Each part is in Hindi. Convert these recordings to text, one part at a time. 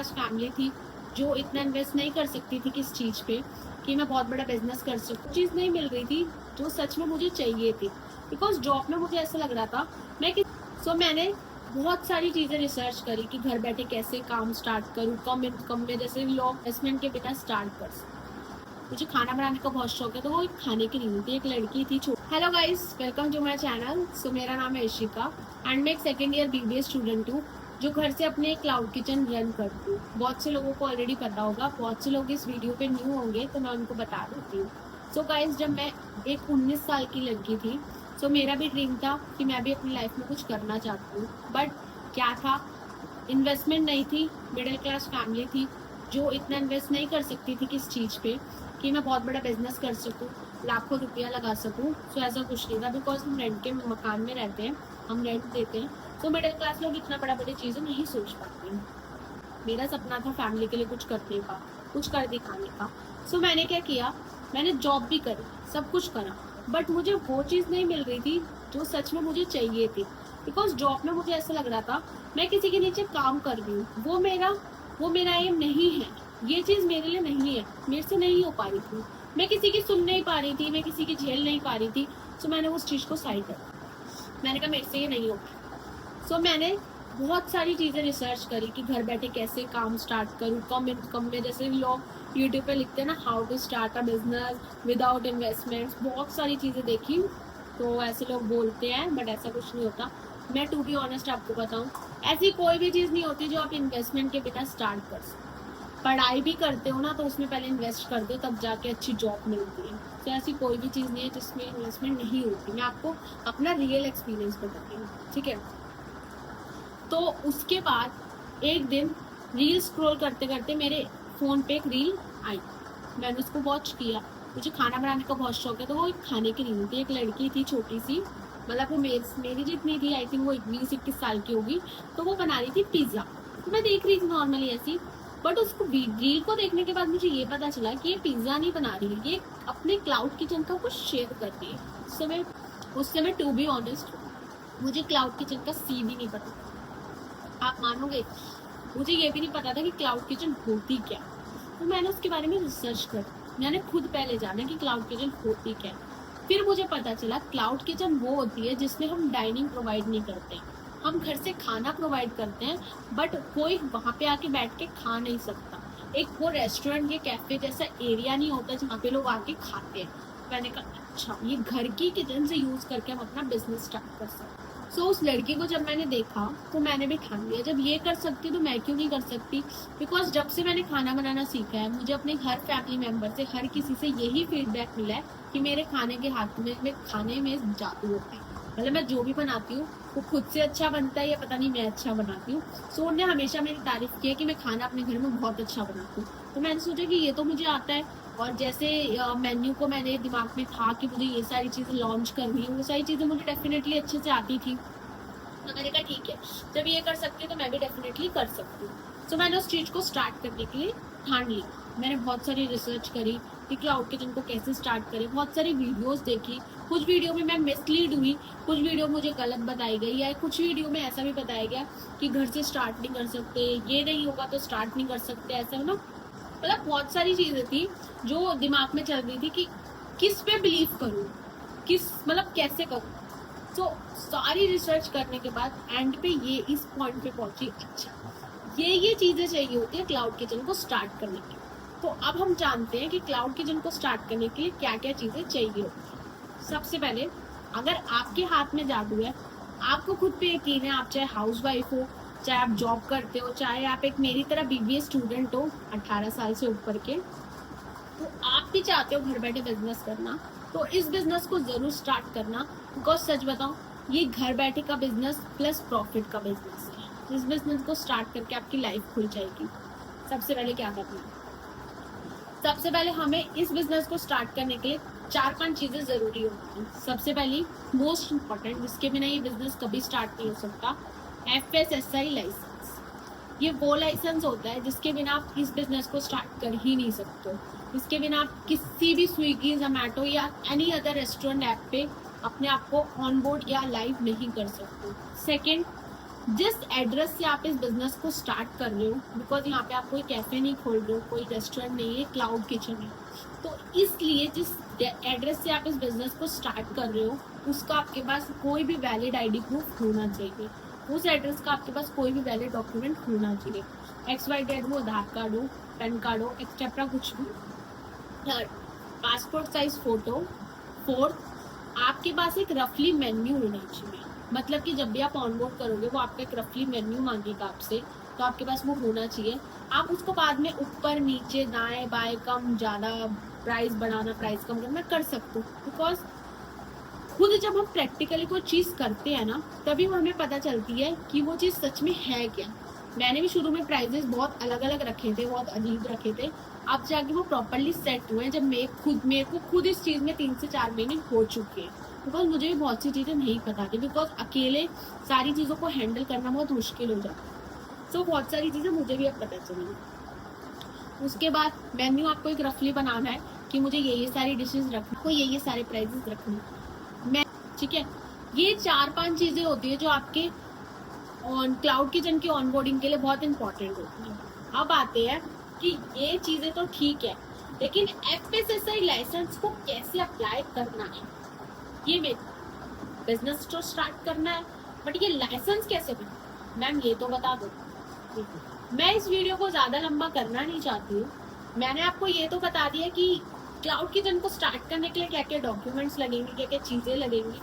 फैमिली थी जो इतना इन्वेस्ट नहीं कर सकती थी किस चीज़ पे कि मैं बहुत बड़ा बिजनेस कर सकूं। चीज़ नहीं मिल रही थी जो सच में मुझे चाहिए थी, बिकॉज जॉब में मुझे ऐसा लग रहा था मैंने बहुत सारी चीज़ें रिसर्च करी कि घर बैठे कैसे काम स्टार्ट करूँ, कम इनकम में, जैसे लो इन्वेस्टमेंट के बिना स्टार्ट कर सकूं। मुझे खाना बनाने का बहुत शौक है, तो वो एक खाने की नहीं थी, एक लड़की थी। Hello guys, welcome to my channel. So मेरा नाम है इशिका एंड मैं एक सेकेंड ईयर बीबीए स्टूडेंट हूँ जो घर से अपने क्लाउड किचन रन करती हूँ। बहुत से लोगों को ऑलरेडी पता होगा, बहुत से लोग इस वीडियो पे न्यू होंगे तो मैं उनको बता देती हूँ। सो गाइस, जब मैं एक 19 साल की लड़की थी, सो मेरा भी ड्रीम था कि मैं भी अपनी लाइफ में कुछ करना चाहती हूँ। बट क्या था, इन्वेस्टमेंट नहीं थी, मिडिल क्लास फैमिली थी जो इतना इन्वेस्ट नहीं कर सकती थी किस चीज़ पे कि मैं बहुत बड़ा बिजनेस कर सकूँ, लाखों रुपया लगा सकूँ। सो ऐसा कुछ नहीं था, बिकॉज हम रेंट के मकान में रहते हैं, हम रेंट देते हैं। तो मिडिल क्लास लोग इतना बड़ा बड़ी चीज़ें नहीं सोच पाते हैं। मेरा सपना था फैमिली के लिए कुछ करने का, कुछ कर दिखाने का। सो मैंने क्या किया, मैंने जॉब भी करी, सब कुछ करा, बट मुझे वो चीज़ नहीं मिल रही थी जो सच में मुझे चाहिए थी। बिकॉज जॉब में मुझे ऐसा लग रहा था मैं किसी के नीचे काम कर रही हूँ, वो मेरा एम नहीं है, ये चीज़ मेरे लिए नहीं है, मेरे से नहीं हो पा रही थी, मैं किसी की सुन नहीं पा रही थी, मैं किसी की झेल नहीं पा रही थी। सो मैंने उस चीज़ को साइड कर, मैंने कहा मेरे से ये नहीं हो पाया। सो मैंने बहुत सारी चीज़ें रिसर्च करी कि घर बैठे कैसे काम स्टार्ट करूँ, कम इनकम में, जैसे लोग यूट्यूब पे लिखते हैं ना, how to start a business without investments. बहुत सारी चीज़ें देखी, तो ऐसे लोग बोलते हैं बट ऐसा कुछ नहीं होता। मैं टू बी ऑनेस्ट आपको बताऊँ, ऐसी कोई भी चीज़ नहीं होती जो आप इन्वेस्टमेंट के बिना स्टार्ट कर सकते। पढ़ाई भी करते हो ना, तो उसमें पहले इन्वेस्ट कर दो, तब जाके अच्छी जॉब मिलती है। तो ऐसी कोई भी चीज़ नहीं है जिसमें इन्वेस्टमेंट नहीं होती। मैं आपको अपना रियल एक्सपीरियंस बताती हूँ, ठीक है। तो उसके बाद एक दिन रील स्क्रॉल करते करते मेरे फ़ोन पे एक रील आई, मैंने उसको वॉच किया। मुझे खाना बनाने का बहुत शौक है, तो वो एक खाने की रील थी, एक लड़की थी छोटी सी, मतलब वो मेरी जितनी थी, आई थिंक वो 20-21 साल की होगी। तो वो बना रही थी पिज़्ज़ा, तो मैं देख रही थी नॉर्मली ऐसी। बट उसको रील को देखने के बाद मुझे ये पता चला कि ये पिज़्ज़ा नहीं बना रही है, ये अपने क्लाउड किचन का कुछ शेयर कर रही है। उस समय टू बी ऑनेस्ट, मुझे क्लाउड किचन का सी भी नहीं पता। आप मानोगे, मुझे ये भी नहीं पता था कि क्लाउड किचन होती क्या। तो मैंने उसके बारे में रिसर्च कर, मैंने खुद पहले जाना कि क्लाउड किचन होती क्या। फिर मुझे पता चला क्लाउड किचन वो होती है जिसमें हम डाइनिंग प्रोवाइड नहीं करते, हम घर से खाना प्रोवाइड करते हैं, बट कोई वहाँ पे आके बैठ के खा नहीं सकता। एक वो रेस्टोरेंट या कैफे जैसा एरिया नहीं होता जहाँ पे लोग आके खाते हैं। मैंने कहा अच्छा, ये घर की किचन से यूज करके हम अपना बिजनेस स्टार्ट कर सकते। सो उस लड़की को जब मैंने देखा तो मैंने भी ठान लिया, जब ये कर सकती तो मैं क्यों नहीं कर सकती। बिकॉज जब से मैंने खाना बनाना सीखा है, मुझे अपने हर फैमिली मेम्बर से, हर किसी से यही फीडबैक मिला है कि मेरे खाने के हाथ में खाने में जादू होता है। मतलब मैं जो भी बनाती हूँ वो खुद से अच्छा बनता है, या पता नहीं मैं अच्छा बनाती हूँ। सो उन्होंने हमेशा मेरी तारीफ की है कि मैं खाना अपने घर में बहुत अच्छा बनाती हूँ। तो मैंने सोचा कि ये तो मुझे आता है, और जैसे मेन्यू को मैंने दिमाग में था कि मुझे ये सारी चीज़ें लॉन्च करनी है, वो सारी चीज़ें मुझे डेफिनेटली अच्छे से आती थी। तो मैंने कहा ठीक है, जब ये कर सकती हूँ तो मैं भी डेफिनेटली कर सकती हूँ। तो मैंने उस चीज़ को स्टार्ट करने के लिए ठान लिया। मैंने बहुत सारी रिसर्च करी कि क्लाउड किचन को कैसे स्टार्ट करें, बहुत सारी वीडियोस देखी। कुछ वीडियो में मैं मिसलीड हुई, कुछ वीडियो मुझे गलत बताई गई, या कुछ वीडियो में ऐसा भी बताया गया कि घर से स्टार्ट नहीं कर सकते, ये नहीं होगा तो स्टार्ट नहीं कर सकते, ऐसा ना। मतलब बहुत सारी चीज़ें थी जो दिमाग में चल रही थी कि किस पे बिलीव करूँ, मतलब कैसे करूँ। तो सारी रिसर्च करने के बाद एंड पे ये इस पॉइंट पे पहुंची, अच्छा ये चीजें चाहिए होती है क्लाउड किचन को स्टार्ट करने के लिए। तो अब हम जानते हैं कि क्लाउड किचन को स्टार्ट करने के लिए क्या क्या चीजें चाहिए होती है। सबसे पहले, अगर आपके हाथ में जादू है, आपको खुद पे यकीन है, आप चाहे हाउस वाइफ हो, चाहे आप जॉब करते हो, चाहे आप एक मेरी तरह बीबीए स्टूडेंट हो 18 साल से ऊपर के, तो आप भी चाहते हो घर बैठे बिजनेस करना, तो इस बिजनेस को जरूर स्टार्ट करना। बिकॉज सच बताऊं, ये घर बैठे का बिजनेस प्लस प्रॉफिट का बिजनेस है। इस बिजनेस को स्टार्ट करके आपकी लाइफ खुल जाएगी। सबसे पहले क्या करना है, सबसे पहले हमें इस बिजनेस को स्टार्ट करने के लिए 4-5 चीजें जरूरी होती हैं। सबसे पहली, मोस्ट इम्पॉर्टेंट, जिसके बिना ये बिजनेस कभी स्टार्ट नहीं हो सकता, FSSAI लाइसेंस। ये वो लाइसेंस होता है जिसके बिना आप इस बिजनेस को स्टार्ट कर ही नहीं सकते। इसके बिना आप किसी भी स्विगी, जोमेटो या एनी अदर रेस्टोरेंट ऐप पे अपने आप को ऑन बोर्ड या लाइव नहीं कर सकते। सेकेंड, जिस एड्रेस से आप इस बिजनेस को स्टार्ट कर रहे हो, बिकॉज यहाँ पे आप कोई कैफे नहीं खोल रहे हो, कोई रेस्टोरेंट नहीं है, क्लाउड किचन है, तो इसलिए जिस एड्रेस से आप इस बिजनेस को स्टार्ट कर रहे हो उसका आपके पास कोई भी वैलिड आईडी प्रूफ होना चाहिए। उस एड्रेस का आपके पास कोई भी वैलिड डॉक्यूमेंट होना चाहिए। XYZ हो, आधार कार्ड हो, पैन कार्ड हो, एक्सेट्रा कुछ भी। Third, passport size photo. Fourth, आपके पास एक रफली मेन्यू होना चाहिए, मतलब कि जब भी आप ऑनबोर्ड करोगे वो आपका एक रफली मेन्यू मांगेगा आपसे, तो आपके पास वो होना चाहिए। आप उसको बाद में ऊपर नीचे दाएं बाएं कम ज़्यादा प्राइस बढ़ाना प्राइस कम करना कर सकते हो, बिकॉज खुद जब हम प्रैक्टिकली कोई चीज़ करते हैं ना तभी वो हमें पता चलती है कि वो चीज़ सच में है क्या। मैंने भी शुरू में प्राइजेस बहुत अलग अलग रखे थे, बहुत अजीब रखे थे, अब जाके वो प्रॉपरली सेट हुए हैं जब मेरे को खुद इस चीज़ में 3 से 4 महीने हो चुके हैं। बिकॉज मुझे भी बहुत सी चीज़ें नहीं पता थी, बिकॉज अकेले सारी चीज़ों को हैंडल करना बहुत मुश्किल हो जाता है। सो बहुत सारी चीज़ें मुझे भी अब पता चली। उसके बाद मेन्यू आपको एक रफली बनाना है कि मुझे ये सारी डिशेज रखना, को ये सारे प्राइजेस रखने, मैं ठीक है। ये 4-5 चीज़ें होती है जो आपके क्लाउड किचन की ऑनबोर्डिंग के लिए बहुत इंपॉर्टेंट होती है। अब आते हैं कि ये चीज़ें तो ठीक है, लेकिन FSSAI लाइसेंस को कैसे अप्लाई करना है। ये मेरे बिजनेस तो स्टार्ट करना है, बट ये लाइसेंस कैसे बना, मैम ये तो बता दो। मैं इस वीडियो को ज़्यादा लंबा करना नहीं चाहती हूँ। मैंने आपको ये तो बता दिया कि क्लाउड किचन को स्टार्ट करने के लिए क्या क्या डॉक्यूमेंट्स लगेंगे, क्या क्या चीज़ें लगेंगी।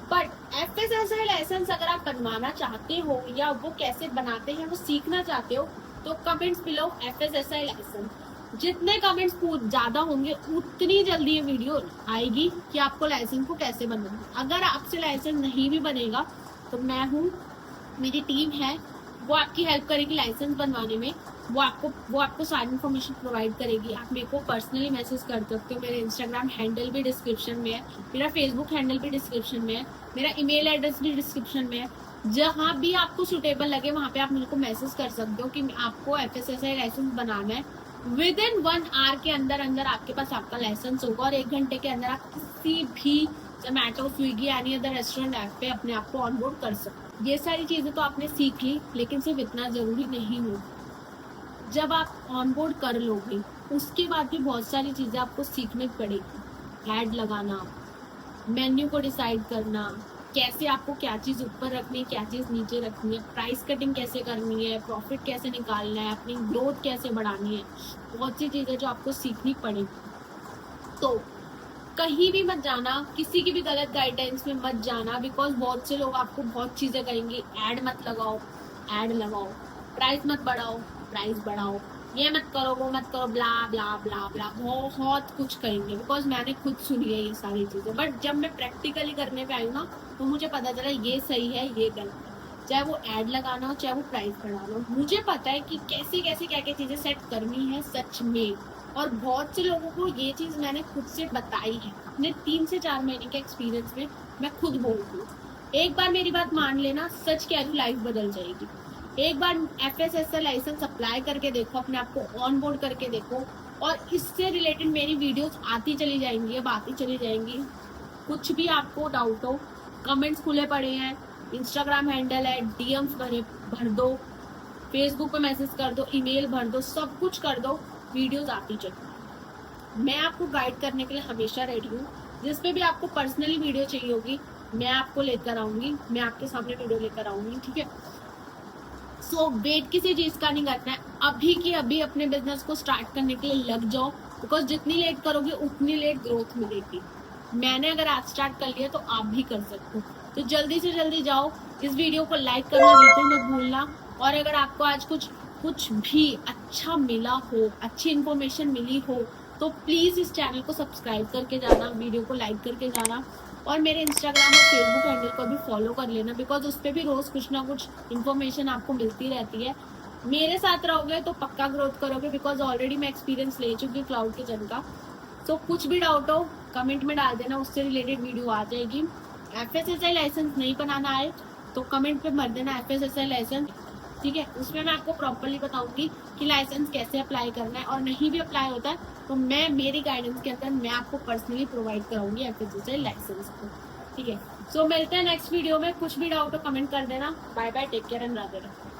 बट FSSAI लाइसेंस अगर आप बनवाना चाहते हो या वो कैसे बनाते हैं वो सीखना चाहते हो, तो कमेंट्स बिलो FSSAI लाइसेंस। जितने कमेंट्स ज़्यादा होंगे उतनी जल्दी ये वीडियो आएगी कि आपको लाइसेंस को कैसे बनवाना। अगर आपसे लाइसेंस नहीं भी बनेगा तो मैं हूँ, मेरी टीम है, वो आपकी हेल्प करेगी लाइसेंस बनवाने में। वो आपको सारी इन्फॉर्मेशन प्रोवाइड करेगी। आप मेरे को पर्सनली मैसेज कर सकते हो। मेरा इंस्टाग्राम हैंडल भी डिस्क्रिप्शन में है, मेरा फेसबुक हैंडल भी डिस्क्रिप्शन में है, मेरा ईमेल एड्रेस भी डिस्क्रिप्शन में है। जहाँ भी आपको सुटेबल लगे वहाँ पे आप मेरे को मैसेज कर सकते हो कि आपको FSSAI लाइसेंस बनाना है। विद इन 1 आवर के अंदर अंदर आपके पास आपका लाइसेंस होगा और 1 घंटे के अंदर आप किसी भी Zomato, Swiggy, any other restaurant app पे अपने आप को ऑनबोर्ड कर सकते हो। ये सारी चीज़ें तो आपने सीख ली, लेकिन सिर्फ इतना ज़रूरी नहीं हो। जब आप ऑनबोर्ड कर लोगे उसके बाद भी बहुत सारी चीज़ें आपको सीखनी पड़ेगी। ऐड लगाना, मेन्यू को डिसाइड करना, कैसे आपको क्या चीज़ ऊपर रखनी है, क्या चीज़ नीचे रखनी है, प्राइस कटिंग कैसे करनी है, प्रॉफिट कैसे निकालना है, अपनी ग्रोथ कैसे बढ़ानी है, बहुत सी चीज़ें जो आपको सीखनी पड़ेगी। तो कहीं भी मत जाना, किसी की भी गलत गाइडेंस में मत जाना, बिकॉज बहुत से लोग आपको बहुत चीज़ें कहेंगे। ऐड मत लगाओ, ऐड लगाओ, प्राइस मत बढ़ाओ, प्राइस बढ़ाओ, ये मत करो, वो मत करो, ब्ला ब्ला ब्ला ब्ला, बहुत कुछ करेंगे। बिकॉज मैंने खुद सुनी है ये सारी चीज़ें, बट जब मैं प्रैक्टिकली करने पे आई ना तो मुझे पता चला ये सही है, ये गलत है। चाहे वो ऐड लगाना हो, चाहे वो प्राइस बढ़ाना हो, मुझे पता है कि कैसे कैसे क्या क्या चीज़ें सेट करनी है सच में। और बहुत से लोगों को ये चीज़ मैंने खुद से बताई है, अपने 3 से 4 महीने के एक्सपीरियंस में मैं खुद बोलती हूँ। एक बार मेरी बात मान लेना, सच कह रही, लाइफ बदल जाएगी। एक बार FSSAI लाइसेंस अप्लाई करके देखो, अपने आप को ऑन बोर्ड करके देखो, और इससे रिलेटेड मेरी वीडियोस आती चली जाएंगी, अब आती चली जाएंगी। कुछ भी आपको डाउट हो, कमेंट्स खुले पड़े हैं, इंस्टाग्राम हैंडल है, DMs भर दो, फेसबुक पे मैसेज कर दो, ईमेल भर दो, सब कुछ कर दो, वीडियोस आती चली। मैं आपको गाइड करने के लिए हमेशा रेडी हूँ। जिस पे भी आपको पर्सनली वीडियो चाहिए होगी मैं आपको लेकर आऊँगी, मैं आपके सामने वीडियो लेकर आऊँगी, ठीक है। सो वेट किसी चीज़ का नहीं करना है, अभी की अभी अपने बिजनेस को स्टार्ट करने के लिए लग जाओ, बिकॉज जितनी लेट करोगे उतनी लेट ग्रोथ मिलेगी। मैंने अगर आज स्टार्ट कर लिया तो आप भी कर सकते हो, तो जल्दी से जल्दी जाओ। इस वीडियो को लाइक करना बिल्कुल मत भूलना, और अगर आपको आज कुछ भी अच्छा मिला हो, अच्छी इन्फॉर्मेशन मिली हो, तो प्लीज़ इस चैनल को सब्सक्राइब करके जाना, वीडियो को लाइक करके जाना, और मेरे इंस्टाग्राम और फेसबुक हैंडल को भी फॉलो कर लेना, बिकॉज उस पर भी रोज़ कुछ ना कुछ इन्फॉर्मेशन आपको मिलती रहती है। मेरे साथ रहोगे तो पक्का ग्रोथ करोगे, बिकॉज ऑलरेडी मैं एक्सपीरियंस ले चुकी हूँ क्लाउड किचन का। तो कुछ भी डाउट हो कमेंट में डाल देना, उससे रिलेटेड वीडियो आ जाएगी। FSSAI लाइसेंस नहीं बनाना आए तो कमेंट पे भर देना FSSAI लाइसेंस, ठीक है। उसमें मैं आपको प्रॉपरली बताऊंगी कि लाइसेंस कैसे अप्लाई करना है, और नहीं भी अप्लाई होता है तो मैं मेरी गाइडेंस के अंदर मैं आपको पर्सनली प्रोवाइड कराऊंगी FSSAI लाइसेंस को। ठीक है। सो मिलते हैं नेक्स्ट वीडियो में। कुछ भी डाउट हो कमेंट कर देना। Bye bye, take care and Radhe Radhe.